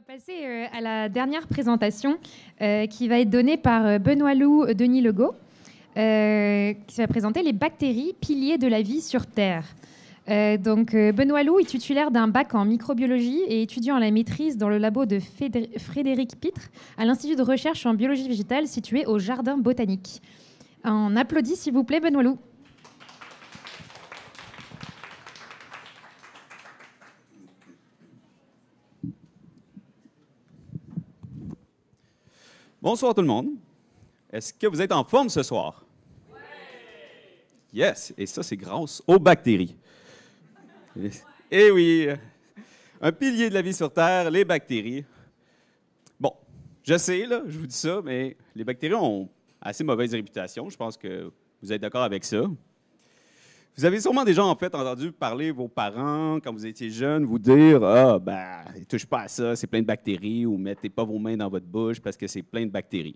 passer à la dernière présentation qui va être donnée par Benoît Lou, Denis Legault, qui va présenter les bactéries, piliers de la vie sur Terre. Benoît Lou est titulaire d'un bac en microbiologie et étudiant à la maîtrise dans le labo de Frédéric Pitre à l'Institut de recherche en biologie végétale situé au Jardin botanique. On applaudit s'il vous plaît Benoît Lou. Bonsoir tout le monde. Est-ce que vous êtes en forme ce soir? Oui! Yes! Et ça, c'est grâce aux bactéries. Eh oui! Un pilier de la vie sur Terre, les bactéries. Bon, je sais, là, je vous dis ça, mais les bactéries ont assez mauvaise réputation. Je pense que vous êtes d'accord avec ça. Vous avez sûrement déjà, en fait, entendu parler vos parents, quand vous étiez jeunes, vous dire « Ah, ben, ne touche pas à ça, c'est plein de bactéries » ou « Mettez pas vos mains dans votre bouche parce que c'est plein de bactéries ».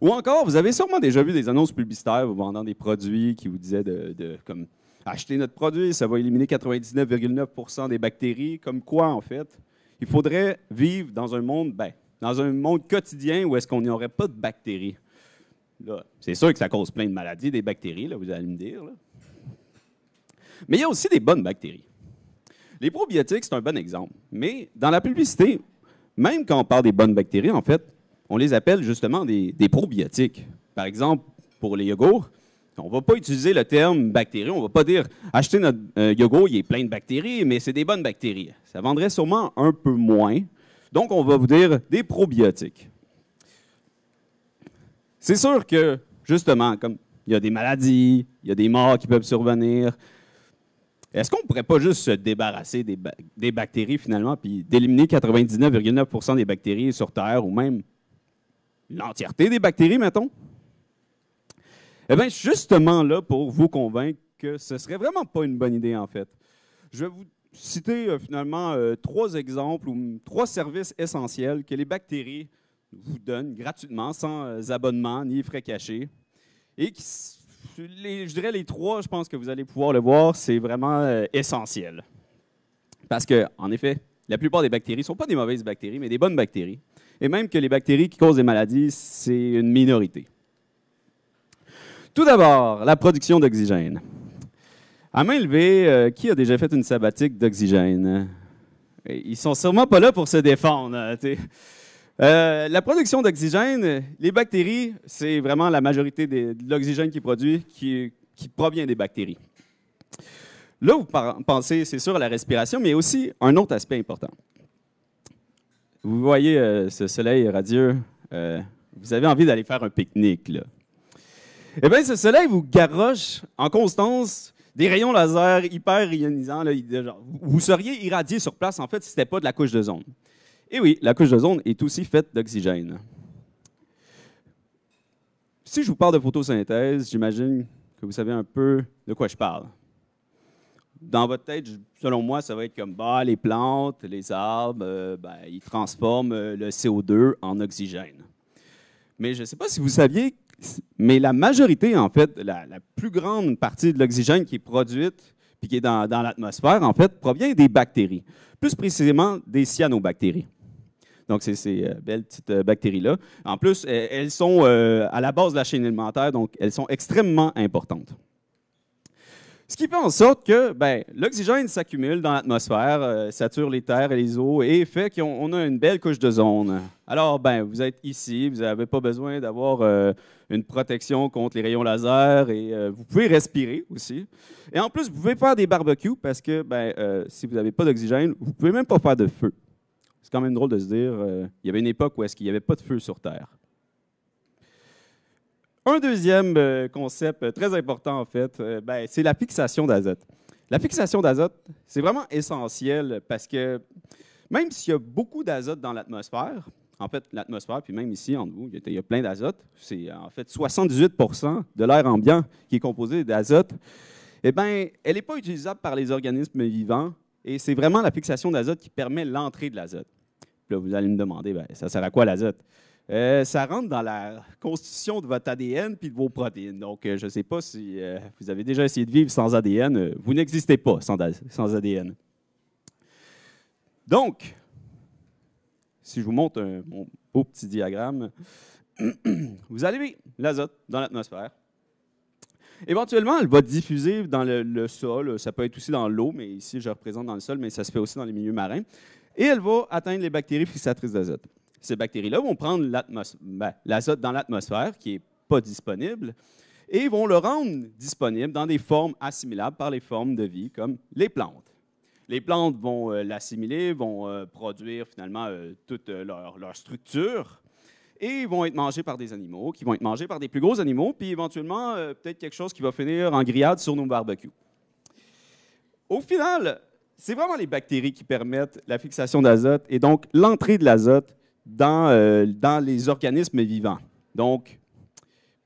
Ou encore, vous avez sûrement déjà vu des annonces publicitaires vous vendant des produits qui vous disaient comme « Achetez notre produit, ça va éliminer 99,9% des bactéries ». Comme quoi, en fait, il faudrait vivre dans un monde quotidien où est-ce qu'on n'y aurait pas de bactéries. C'est sûr que ça cause plein de maladies, des bactéries, là, vous allez me dire. Là. Mais il y a aussi des bonnes bactéries. Les probiotiques, c'est un bon exemple. Mais dans la publicité, même quand on parle des bonnes bactéries, en fait, on les appelle justement des probiotiques. Par exemple, pour les yogourts, on ne va pas utiliser le terme bactéries. On ne va pas dire « Achetez notre yogourt, il est plein de bactéries, mais c'est des bonnes bactéries ». Ça vendrait sûrement un peu moins. Donc, on va vous dire des probiotiques. C'est sûr que, justement, comme il y a des maladies, il y a des morts qui peuvent survenir, est-ce qu'on ne pourrait pas juste se débarrasser des bactéries, finalement, puis d'éliminer 99,9% des bactéries sur Terre, ou même l'entièreté des bactéries, mettons? Eh bien, je suis justement là pour vous convaincre que ce ne serait vraiment pas une bonne idée, en fait. Je vais vous citer, finalement, 3 exemples ou 3 services essentiels que les bactéries vous donne gratuitement, sans abonnement ni frais cachés. Et je dirais les 3, je pense que vous allez pouvoir le voir, c'est vraiment essentiel. Parce que, en effet, la plupart des bactéries ne sont pas des mauvaises bactéries, mais des bonnes bactéries. Et même que les bactéries qui causent des maladies, c'est une minorité. Tout d'abord, la production d'oxygène. À main levée, qui a déjà fait une sabbatique d'oxygène? Ils sont sûrement pas là pour se défendre, t'sais. La production d'oxygène, les bactéries, c'est vraiment la majorité de l'oxygène qui est produit qui provient des bactéries. Là, vous pensez, c'est sûr, à la respiration, mais aussi un autre aspect important. Vous voyez ce soleil radieux, vous avez envie d'aller faire un pique-nique, là. Eh bien, ce soleil vous garroche en constance des rayons laser hyper ionisants. Là, vous seriez irradié sur place, en fait, si ce n'était pas de la couche d'ozone. Et oui, la couche d'ozone est aussi faite d'oxygène. Si je vous parle de photosynthèse, j'imagine que vous savez un peu de quoi je parle. Dans votre tête, selon moi, ça va être comme les plantes, les arbres, ils transforment le CO2 en oxygène. Mais je ne sais pas si vous saviez, mais la majorité, en fait, la plus grande partie de l'oxygène qui est produite puis qui est dans l'atmosphère, en fait, provient des bactéries. Plus précisément, des cyanobactéries. Donc, c'est ces belles petites bactéries-là. En plus, elles sont à la base de la chaîne alimentaire, donc elles sont extrêmement importantes. Ce qui fait en sorte que l'oxygène s'accumule dans l'atmosphère, sature les terres et les eaux et fait qu'on a une belle couche d'ozone. Alors, vous êtes ici, vous n'avez pas besoin d'avoir une protection contre les rayons laser et vous pouvez respirer aussi. Et en plus, vous pouvez faire des barbecues parce que si vous n'avez pas d'oxygène, vous ne pouvez même pas faire de feu. C'est quand même drôle de se dire, il y avait une époque où est-ce qu'il n'y avait pas de feu sur Terre. Un deuxième concept très important, en fait, c'est la fixation d'azote. La fixation d'azote, c'est vraiment essentiel parce que même s'il y a beaucoup d'azote dans l'atmosphère, en fait, l'atmosphère, puis même ici, en nous, il y a plein d'azote, c'est en fait 78% de l'air ambiant qui est composé d'azote, eh bien, elle n'est pas utilisable par les organismes vivants et c'est vraiment la fixation d'azote qui permet l'entrée de l'azote. Puis là, vous allez me demander, ça sert à quoi l'azote? Ça rentre dans la constitution de votre ADN puis de vos protéines. Donc, je ne sais pas si vous avez déjà essayé de vivre sans ADN. Vous n'existez pas sans ADN. Donc, si je vous montre mon beau petit diagramme, vous allez l'azote dans l'atmosphère. Éventuellement, elle va diffuser dans le sol. Ça peut être aussi dans l'eau, mais ici, je représente dans le sol, mais ça se fait aussi dans les milieux marins. Et elle va atteindre les bactéries fixatrices d'azote. Ces bactéries-là vont prendre l'azote dans l'atmosphère, qui n'est pas disponible, et vont le rendre disponible dans des formes assimilables par les formes de vie, comme les plantes. Les plantes vont l'assimiler, vont produire finalement toute leur structure, et vont être mangés par des animaux, qui vont être mangés par des plus gros animaux, puis éventuellement, peut-être quelque chose qui va finir en grillade sur nos barbecues. Au final, c'est vraiment les bactéries qui permettent la fixation d'azote et donc l'entrée de l'azote dans les organismes vivants. Donc,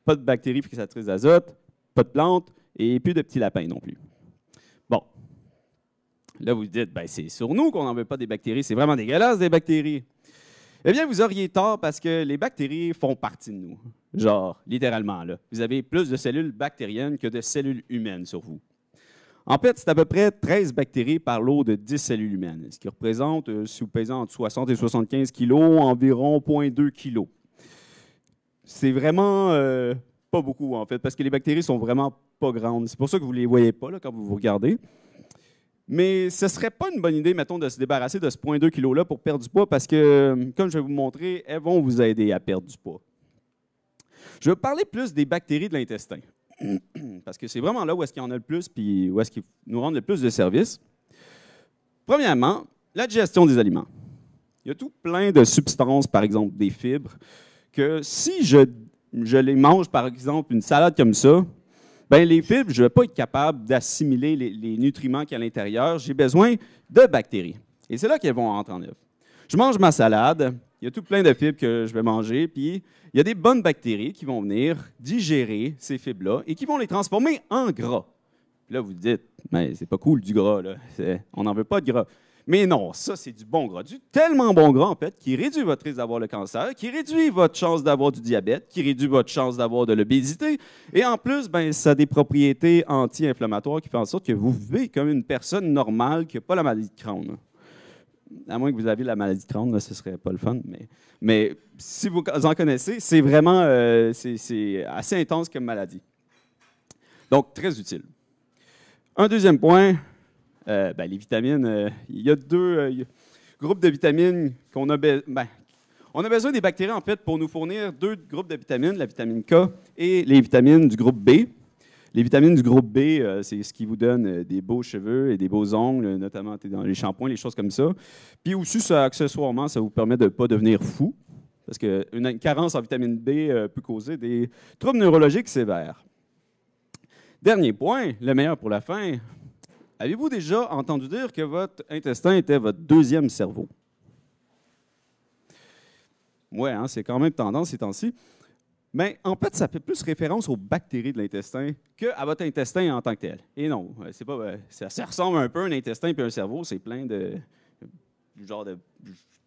pas de bactéries fixatrices d'azote, pas de plantes et plus de petits lapins non plus. Bon. Là, vous dites, ben, c'est sur nous qu'on n'en veut pas des bactéries. C'est vraiment dégueulasse, des bactéries. Eh bien, vous auriez tort parce que les bactéries font partie de nous. Genre, littéralement, là. Vous avez plus de cellules bactériennes que de cellules humaines sur vous. En fait, c'est à peu près 13 bactéries par lot de 10 cellules humaines, ce qui représente, si vous pesez entre 60 et 75 kg, environ 0,2 kg. C'est vraiment pas beaucoup, en fait, parce que les bactéries sont vraiment pas grandes. C'est pour ça que vous ne les voyez pas là, quand vous vous regardez. Mais ce ne serait pas une bonne idée, mettons, de se débarrasser de ce 0,2 kg-là pour perdre du poids parce que, comme je vais vous montrer, elles vont vous aider à perdre du poids. Je vais parler plus des bactéries de l'intestin parce que c'est vraiment là où est-ce qu'il y en a le plus puis où est-ce qu'ils nous rendent le plus de services. Premièrement, la digestion des aliments. Il y a tout plein de substances, par exemple des fibres, que si je les mange, par exemple, une salade comme ça, bien, les fibres, je ne vais pas être capable d'assimiler les nutriments qu'il y a à l'intérieur. J'ai besoin de bactéries. Et c'est là qu'elles vont entrer en œuvre. Je mange ma salade, il y a tout plein de fibres que je vais manger, puis il y a des bonnes bactéries qui vont venir digérer ces fibres-là et qui vont les transformer en gras. Puis là, vous dites, mais c'est pas cool du gras, là. On n'en veut pas de gras. Mais non, ça, c'est du bon gras. Du tellement bon gras, en fait, qui réduit votre risque d'avoir le cancer, qui réduit votre chance d'avoir du diabète, qui réduit votre chance d'avoir de l'obésité. Et en plus, ben, ça a des propriétés anti-inflammatoires qui font en sorte que vous vivez comme une personne normale qui n'a pas la maladie de Crohn. À moins que vous aviez la maladie de Crohn, là, ce ne serait pas le fun. Mais si vous en connaissez, c'est vraiment c'est assez intense comme maladie. Donc, très utile. Un deuxième point, les vitamines. Il y a deux groupes de vitamines qu'on a besoin. On a besoin des bactéries, en fait, pour nous fournir deux groupes de vitamines, la vitamine K et les vitamines du groupe B. Les vitamines du groupe B, c'est ce qui vous donne des beaux cheveux et des beaux ongles, notamment dans les shampoings, les choses comme ça. Puis aussi, ça, accessoirement, ça vous permet de ne pas devenir fou, parce qu'une carence en vitamine B peut causer des troubles neurologiques sévères. Dernier point, le meilleur pour la fin. Avez-vous déjà entendu dire que votre intestin était votre deuxième cerveau? Oui, hein, c'est quand même tendance ces temps-ci. Mais en fait, ça fait plus référence aux bactéries de l'intestin qu'à votre intestin en tant que tel. Et non, c'est pas, ça ressemble un peu à un intestin et un cerveau. C'est plein de genre de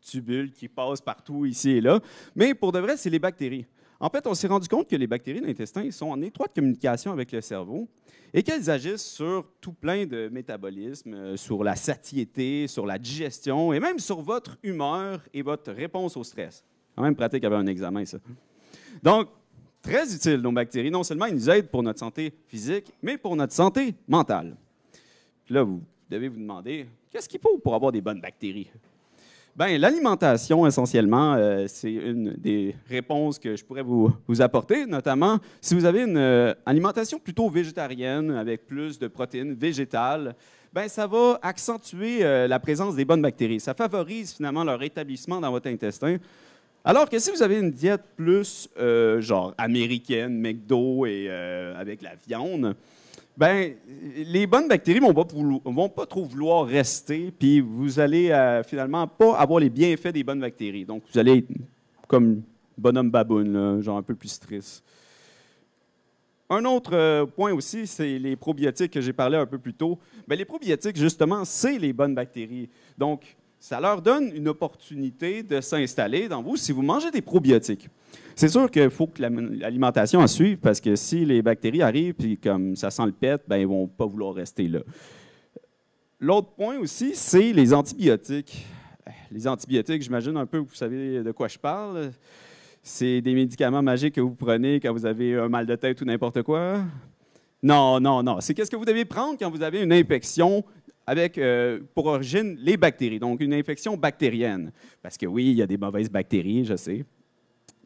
tubules qui passent partout ici et là. Mais pour de vrai, c'est les bactéries. En fait, on s'est rendu compte que les bactéries de l'intestin sont en étroite communication avec le cerveau et qu'elles agissent sur tout plein de métabolismes, sur la satiété, sur la digestion et même sur votre humeur et votre réponse au stress. Quand même pratique avec un examen, ça. Donc, très utile, nos bactéries. Non seulement ils nous aident pour notre santé physique, mais pour notre santé mentale. Puis là, vous devez vous demander, qu'est-ce qu'il faut pour avoir des bonnes bactéries? Bien, l'alimentation, essentiellement, c'est une des réponses que je pourrais vous apporter, notamment si vous avez une alimentation plutôt végétarienne, avec plus de protéines végétales, bien, ça va accentuer la présence des bonnes bactéries. Ça favorise finalement leur établissement dans votre intestin. Alors que si vous avez une diète plus genre américaine, McDo et avec la viande, ben les bonnes bactéries vont pas trop vouloir rester, puis vous allez finalement pas avoir les bienfaits des bonnes bactéries. Donc vous allez être comme bonhomme baboune, là, genre un peu plus triste. Un autre point aussi, c'est les probiotiques que j'ai parlé un peu plus tôt. Bien, les probiotiques, justement, c'est les bonnes bactéries. Donc, ça leur donne une opportunité de s'installer dans vous si vous mangez des probiotiques. C'est sûr qu'il faut que l'alimentation en suive parce que si les bactéries arrivent puis comme ça sent le pet, ben, ils ne vont pas vouloir rester là. L'autre point aussi, c'est les antibiotiques. Les antibiotiques, j'imagine un peu, vous savez de quoi je parle. C'est des médicaments magiques que vous prenez quand vous avez un mal de tête ou n'importe quoi. Non, non, non. C'est qu'est-ce que vous devez prendre quand vous avez une infection avec, pour origine, les bactéries. Donc, une infection bactérienne. Parce que oui, il y a des mauvaises bactéries, je sais.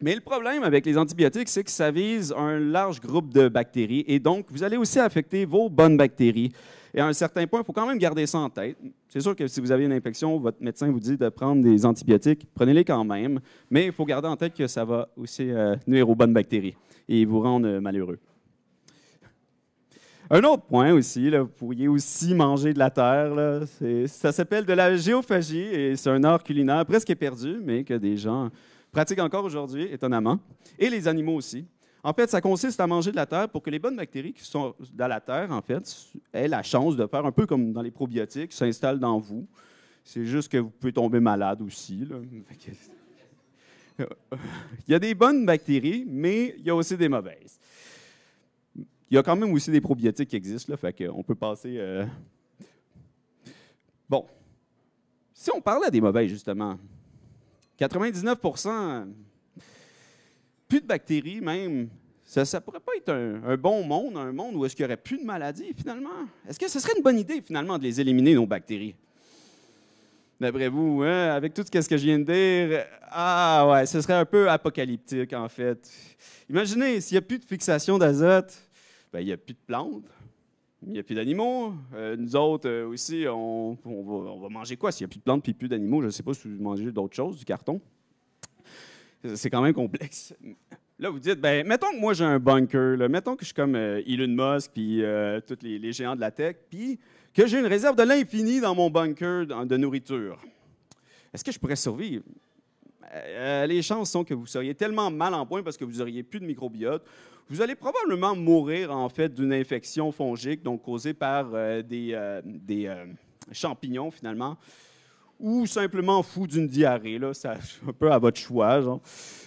Mais le problème avec les antibiotiques, c'est que ça vise un large groupe de bactéries et donc vous allez aussi affecter vos bonnes bactéries. Et à un certain point, il faut quand même garder ça en tête. C'est sûr que si vous avez une infection, votre médecin vous dit de prendre des antibiotiques, prenez-les quand même, mais il faut garder en tête que ça va aussi nuire aux bonnes bactéries et vous rendre malheureux. Un autre point aussi, là, vous pourriez aussi manger de la terre. Là, ça s'appelle de la géophagie et c'est un art culinaire presque perdu, mais que des gens pratiquent encore aujourd'hui, étonnamment, et les animaux aussi. En fait, ça consiste à manger de la terre pour que les bonnes bactéries qui sont dans la terre, en fait, aient la chance de faire un peu comme dans les probiotiques, s'installent dans vous. C'est juste que vous pouvez tomber malade aussi. Là. Il y a des bonnes bactéries, mais il y a aussi des mauvaises. Il y a quand même aussi des probiotiques qui existent, là, fait qu'on peut passer... Bon. Si on parlait des mauvaises, justement, 99%, plus de bactéries même, ça ne pourrait pas être un bon monde, un monde où est-ce qu'il n'y aurait plus de maladies, finalement? Est-ce que ce serait une bonne idée, finalement, de les éliminer, nos bactéries? D'après vous, hein, avec tout ce que je viens de dire, ah ouais, ce serait un peu apocalyptique, en fait. Imaginez, s'il n'y a plus de fixation d'azote, ben, il n'y a plus de plantes, il n'y a plus d'animaux. Nous autres aussi, on va manger quoi s'il n'y a plus de plantes et plus d'animaux? Je ne sais pas si vous mangez d'autres choses, du carton. C'est quand même complexe. Là, vous dites, ben, mettons que moi j'ai un bunker, là, mettons que je suis comme Elon Musk puis tous les géants de la tech, puis que j'ai une réserve de l'infini dans mon bunker de nourriture. Est-ce que je pourrais survivre? Les chances sont que vous seriez tellement mal en point parce que vous n'auriez plus de microbiote. Vous allez probablement mourir, en fait, d'une infection fongique, donc causée par des champignons, finalement, ou simplement fou d'une diarrhée. Là, c'est un peu à votre choix. Genre.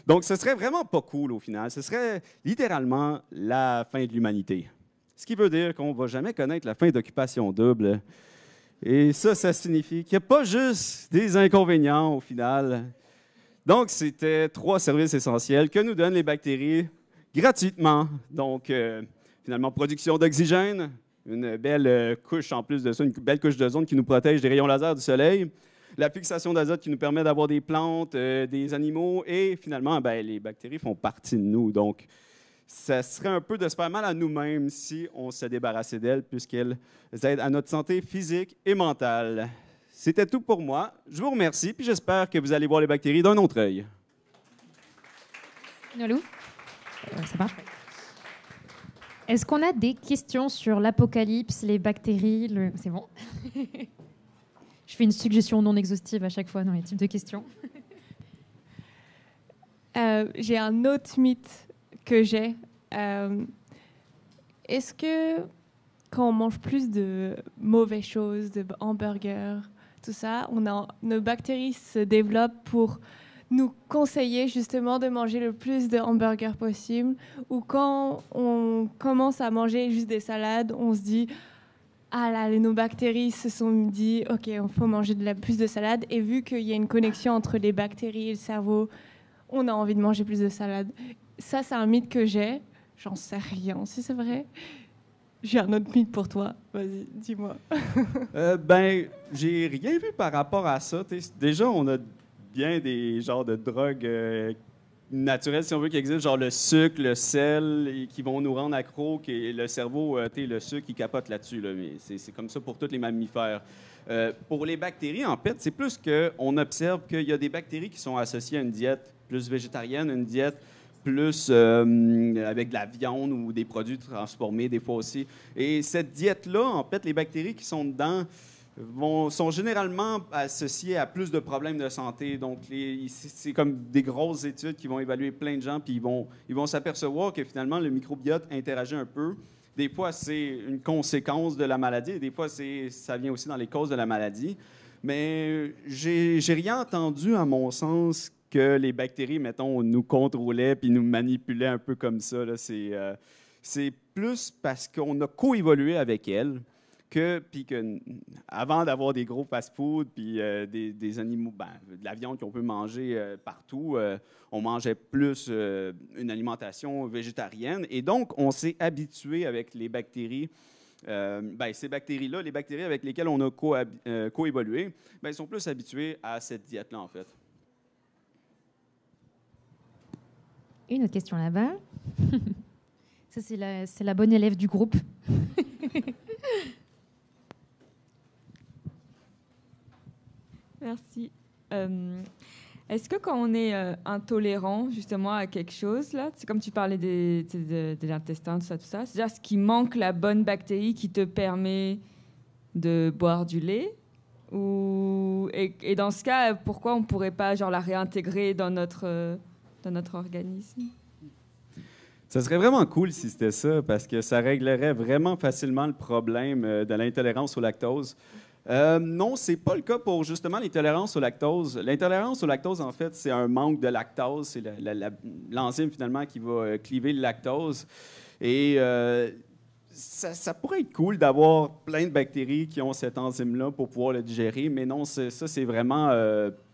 Donc, ce serait vraiment pas cool, au final. Ce serait littéralement la fin de l'humanité. Ce qui veut dire qu'on ne va jamais connaître la fin d'Occupation Double. Et ça signifie qu'il n'y a pas juste des inconvénients, au final. Donc, c'était 3 services essentiels que nous donnent les bactéries gratuitement. Donc, finalement, production d'oxygène, une belle couche en plus de ça, une belle couche d'ozone qui nous protège des rayons laser du soleil, la fixation d'azote qui nous permet d'avoir des plantes, des animaux, et finalement, ben, les bactéries font partie de nous. Donc, ça serait un peu de se faire mal à nous-mêmes si on se débarrassait d'elles, puisqu'elles aident à notre santé physique et mentale. C'était tout pour moi. Je vous remercie, puis j'espère que vous allez voir les bactéries d'un autre œil. Nolou, ça marche. Est-ce qu'on a des questions sur l'apocalypse, les bactéries C'est bon. Je fais une suggestion non exhaustive à chaque fois dans les types de questions. J'ai un autre mythe que j'ai. Est-ce que quand on mange plus de mauvaises choses, de hamburgers, tout ça, nos bactéries se développent pour nous conseiller justement de manger le plus de hamburgers possible, ou quand on commence à manger juste des salades, on se dit ah là, nos bactéries se sont dit ok, il faut manger plus de salades, et vu qu'il y a une connexion entre les bactéries et le cerveau, on a envie de manger plus de salades. Ça, c'est un mythe que j'ai. J'en sais rien si c'est vrai. J'ai un autre mythe pour toi. Vas-y, dis-moi. Ben, j'ai rien vu par rapport à ça. Déjà, on a bien des genres de drogues naturelles, si on veut, qui existent, genre le sucre, le sel, et qui vont nous rendre accros, et le cerveau, le sucre, il capote là-dessus. Là, mais c'est comme ça pour tous les mammifères. Pour les bactéries, en fait, c'est plus qu'on observe qu'il y a des bactéries qui sont associées à une diète plus végétarienne, une diète plus avec de la viande ou des produits transformés, des fois aussi. Et cette diète-là, en fait, les bactéries qui sont dedans sont généralement associées à plus de problèmes de santé. Donc, c'est comme des grosses études qui vont évaluer plein de gens, puis ils vont s'apercevoir que finalement, le microbiote interagit un peu. Des fois, c'est une conséquence de la maladie, et des fois, ça vient aussi dans les causes de la maladie. Mais j'ai rien entendu, à mon sens, que les bactéries, mettons, nous contrôlaient puis nous manipulaient un peu comme ça. C'est plus parce qu'on a coévolué avec elles avant d'avoir des gros fast-food puis des animaux, de la viande qu'on peut manger partout, on mangeait plus une alimentation végétarienne. Et donc, on s'est habitué avec les bactéries. Ces bactéries-là, les bactéries avec lesquelles on a coévolué, ils sont plus habitués à cette diète-là, en fait. Une autre question là-bas. Ça, c'est la bonne élève du groupe. Merci. Est-ce que quand on est intolérant justement à quelque chose, là, c'est comme tu parlais de l'intestin, tout ça, c'est-à-dire ce qui manque la bonne bactérie qui te permet de boire du lait et dans ce cas, pourquoi on ne pourrait pas la réintégrer dans notre organisme? Ça serait vraiment cool si c'était ça, parce que ça réglerait vraiment facilement le problème de l'intolérance au lactose. Non, c'est pas le cas pour justement l'intolérance au lactose. L'intolérance au lactose, en fait, c'est un manque de lactase. C'est l'enzyme, finalement, qui va cliver le lactose. Et ça pourrait être cool d'avoir plein de bactéries qui ont cette enzyme-là pour pouvoir le digérer, mais non, ça, c'est vraiment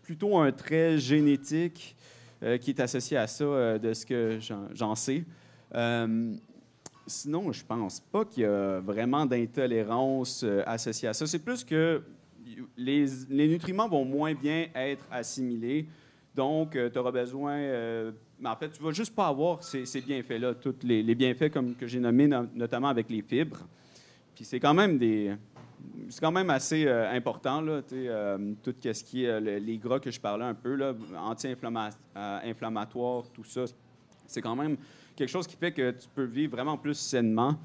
plutôt un trait génétique qui est associé à ça, de ce que j'en sais. Sinon, je pense pas qu'il y a vraiment d'intolérance associée à ça. C'est plus que les nutriments vont moins bien être assimilés. Donc, tu auras besoin... en fait, tu vas juste pas avoir ces bienfaits-là, tous les bienfaits comme que j'ai nommés, notamment avec les fibres. Puis c'est quand même assez important, là, tout ce qui est les gras que je parlais un peu, là, anti-inflammatoires, tout ça. C'est quand même quelque chose qui fait que tu peux vivre vraiment plus sainement.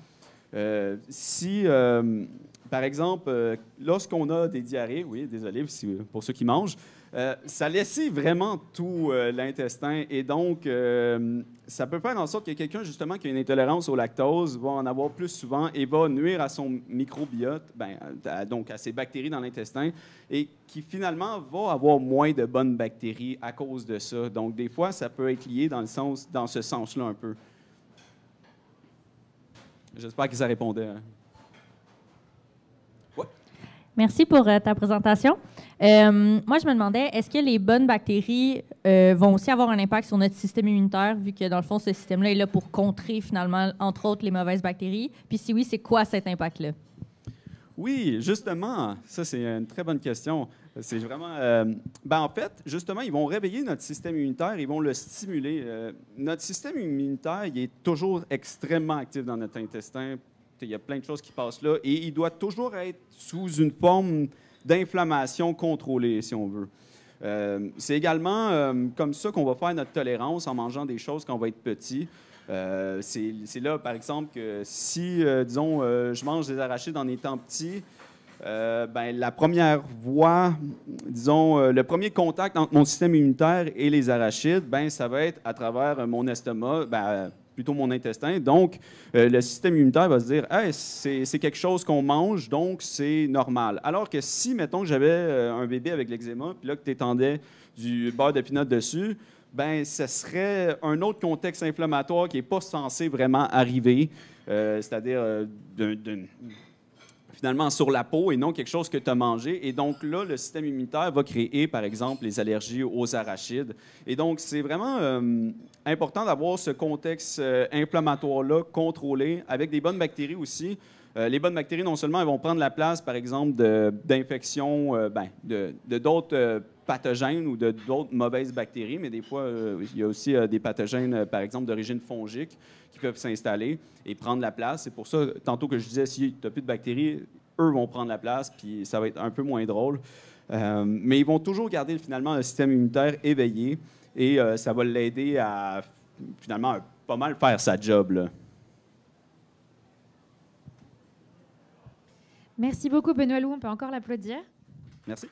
Par exemple, lorsqu'on a des diarrhées, oui, désolé pour ceux qui mangent, ça laisse vraiment tout l'intestin. Et donc, ça peut faire en sorte que quelqu'un, justement, qui a une intolérance au lactose va en avoir plus souvent et va nuire à son microbiote, donc à ses bactéries dans l'intestin, et qui, finalement, va avoir moins de bonnes bactéries à cause de ça. Donc, des fois, ça peut être lié dans ce sens-là un peu. J'espère que ça répondait. Ouais. Merci pour ta présentation. Moi, je me demandais, est-ce que les bonnes bactéries vont aussi avoir un impact sur notre système immunitaire, vu que, dans le fond, ce système-là est là pour contrer, finalement, entre autres, les mauvaises bactéries? Puis si oui, c'est quoi cet impact-là? Oui, justement, ça, c'est une très bonne question. C'est vraiment... en fait, justement, ils vont réveiller notre système immunitaire, ils vont le stimuler. Notre système immunitaire, il est toujours extrêmement actif dans notre intestin. Il y a plein de choses qui passent là, et il doit toujours être sous une forme d'inflammation contrôlée, si on veut. C'est également comme ça qu'on va faire notre tolérance en mangeant des choses quand on va être petit. C'est là, par exemple, que si, disons, je mange des arachides en étant petit, la première voie, disons, le premier contact entre mon système immunitaire et les arachides, ça va être à travers mon estomac, plutôt mon intestin. Donc, le système immunitaire va se dire, hey, c'est quelque chose qu'on mange, donc c'est normal. Alors que si, mettons, que j'avais un bébé avec l'eczéma, puis là, que tu étendais du beurre de pinot dessus, ce serait un autre contexte inflammatoire qui n'est pas censé vraiment arriver, c'est-à-dire finalement sur la peau et non quelque chose que tu as mangé. Et donc là, le système immunitaire va créer, par exemple, les allergies aux arachides. Et donc, c'est vraiment important d'avoir ce contexte inflammatoire-là contrôlé avec des bonnes bactéries aussi. Les bonnes bactéries, non seulement elles vont prendre la place, par exemple, d'infections, de d'autres pathogènes ou de d'autres mauvaises bactéries, mais des fois, il y a aussi des pathogènes, par exemple, d'origine fongique qui peuvent s'installer et prendre la place. C'est pour ça, tantôt que je disais, si tu n'as plus de bactéries, eux vont prendre la place, puis ça va être un peu moins drôle. Mais ils vont toujours garder, finalement, le système immunitaire éveillé et ça va l'aider à, finalement, pas mal faire sa job, là. Merci beaucoup, Benoît Loup. On peut encore l'applaudir. Merci.